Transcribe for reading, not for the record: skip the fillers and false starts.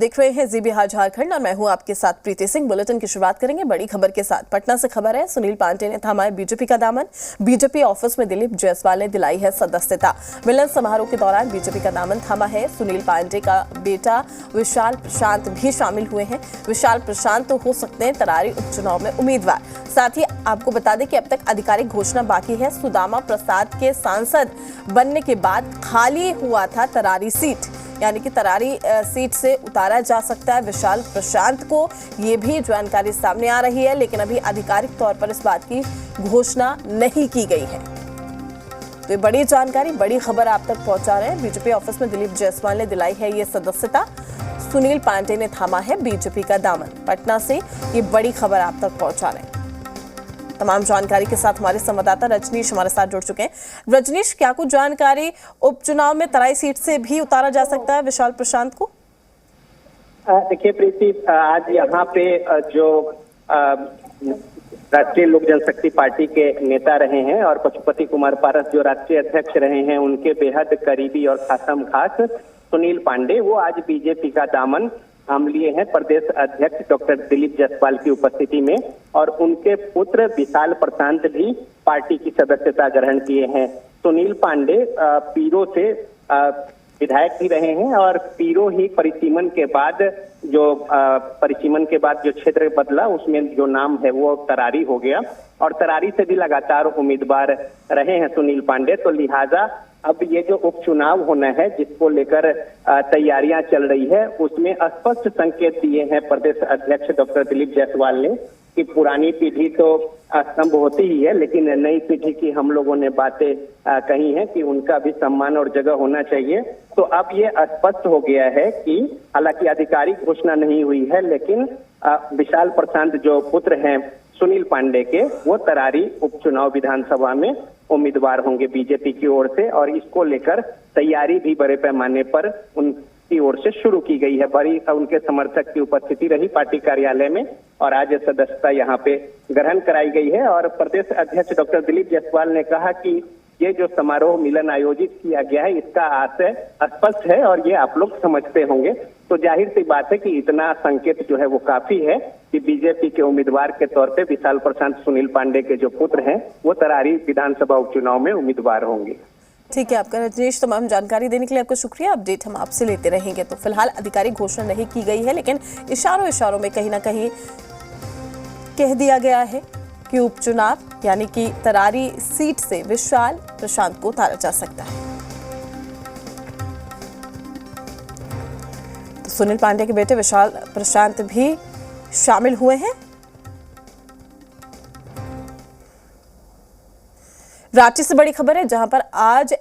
देख रहे हैं जी बिहार झारखंड और मैं हूं आपके साथ प्रीति सिंह। बुलेटिन की शुरुआत करेंगे बड़ी खबर के साथ। पटना से खबर है, सुनील पांडे ने थामा है बीजेपी का दामन। बीजेपी ऑफिस में दिलीप जायसवाल ने दिलाई है सदस्यता। मिलन समारोह के दौरान बीजेपी का दामन थामा है। सुनील पांडे का बेटा विशाल प्रशांत भी शामिल हुए हैं। विशाल प्रशांत तो हो सकते हैं तरारी उपचुनाव में उम्मीदवार। साथ ही आपको बता दें कि अब तक आधिकारिक घोषणा बाकी है। सुदामा प्रसाद के सांसद बनने के बाद खाली हुआ था तरारी सीट, यानी कि तरारी सीट से उतारा जा सकता है विशाल प्रशांत को। ये भी जानकारी सामने आ रही है, लेकिन अभी आधिकारिक तौर पर इस बात की घोषणा नहीं की गई है। तो ये बड़ी जानकारी, बड़ी खबर आप तक पहुंचा रहे हैं। बीजेपी ऑफिस में दिलीप जायसवाल ने दिलाई है ये सदस्यता। सुनील पांडे ने थामा है बीजेपी का दामन। पटना से ये बड़ी खबर आप तक पहुंचा रहे हैं। तमाम जानकारी के साथ हमारे संवाददाता रजनीश हमारे साथ जुड़ चुके हैं। रजनीश, क्या कुछ जानकारी, उपचुनाव में तराई सीट से भी उतारा जा सकता है विशाल प्रशांत को? देखिए प्रीति, आज यहाँ पे जो राष्ट्रीय लोक जनशक्ति पार्टी के नेता रहे हैं और पशुपति कुमार पारस जो राष्ट्रीय अध्यक्ष रहे हैं, उनके बेहद करीबी और खासम खास सुनील पांडे, वो आज बीजेपी का दामन थाम लिए हैं प्रदेश अध्यक्ष डॉक्टर दिलीप जायसवाल की उपस्थिति में। और उनके पुत्र विशाल प्रशांत भी पार्टी की सदस्यता ग्रहण किए हैं। सुनील पांडे पीरो से विधायक भी रहे हैं और पीरो ही परिसीमन के बाद जो क्षेत्र बदला, उसमें जो नाम है वो तरारी हो गया और तरारी से भी लगातार उम्मीदवार रहे हैं सुनील पांडे। तो लिहाजा अब ये जो उपचुनाव होना है, जिसको लेकर तैयारियां चल रही है, उसमें स्पष्ट संकेत दिए हैं प्रदेश अध्यक्ष डॉक्टर दिलीप जायसवाल ने कि पुरानी पीढ़ी तो स्तंभ होती ही है, लेकिन नई पीढ़ी की हम लोगों ने बातें कही हैं कि उनका भी सम्मान और जगह होना चाहिए। तो अब ये स्पष्ट हो गया है कि हालांकि आधिकारिक घोषणा नहीं हुई है, लेकिन विशाल प्रशांत जो पुत्र हैं सुनील पांडे के, वो तरारी उपचुनाव विधानसभा में उम्मीदवार होंगे बीजेपी की ओर से। और इसको लेकर तैयारी भी बड़े पैमाने पर उनकी ओर से शुरू की गई है। बड़ी उनके समर्थक की उपस्थिति रही पार्टी कार्यालय में और आज सदस्यता यहाँ पे ग्रहण कराई गई है। और प्रदेश अध्यक्ष डॉक्टर दिलीप जायसवाल ने कहा कि ये जो समारोह मिलन आयोजित किया गया है, इसका आशय स्पष्ट है और ये आप लोग समझते होंगे। तो जाहिर सी बात है कि इतना संकेत जो है वो काफी है कि बीजेपी के उम्मीदवार के तौर पे विशाल प्रशांत सुनील पांडे के जो पुत्र हैं, वो तरारी विधानसभा उपचुनाव में उम्मीदवार होंगे। ठीक है, आपका रजनीश तमाम जानकारी देने के लिए आपका शुक्रिया। अपडेट हम आपसे लेते रहेंगे। तो फिलहाल आधिकारिक घोषणा नहीं की गई है, लेकिन इशारों में कहीं ना कहीं कह दिया गया है कि उपचुनाव यानी कि तरारी सीट से विशाल प्रशांत को उतारा जा सकता है। तो सुनील पांडे के बेटे विशाल प्रशांत भी शामिल हुए हैं। रांची से बड़ी खबर है, जहां पर आज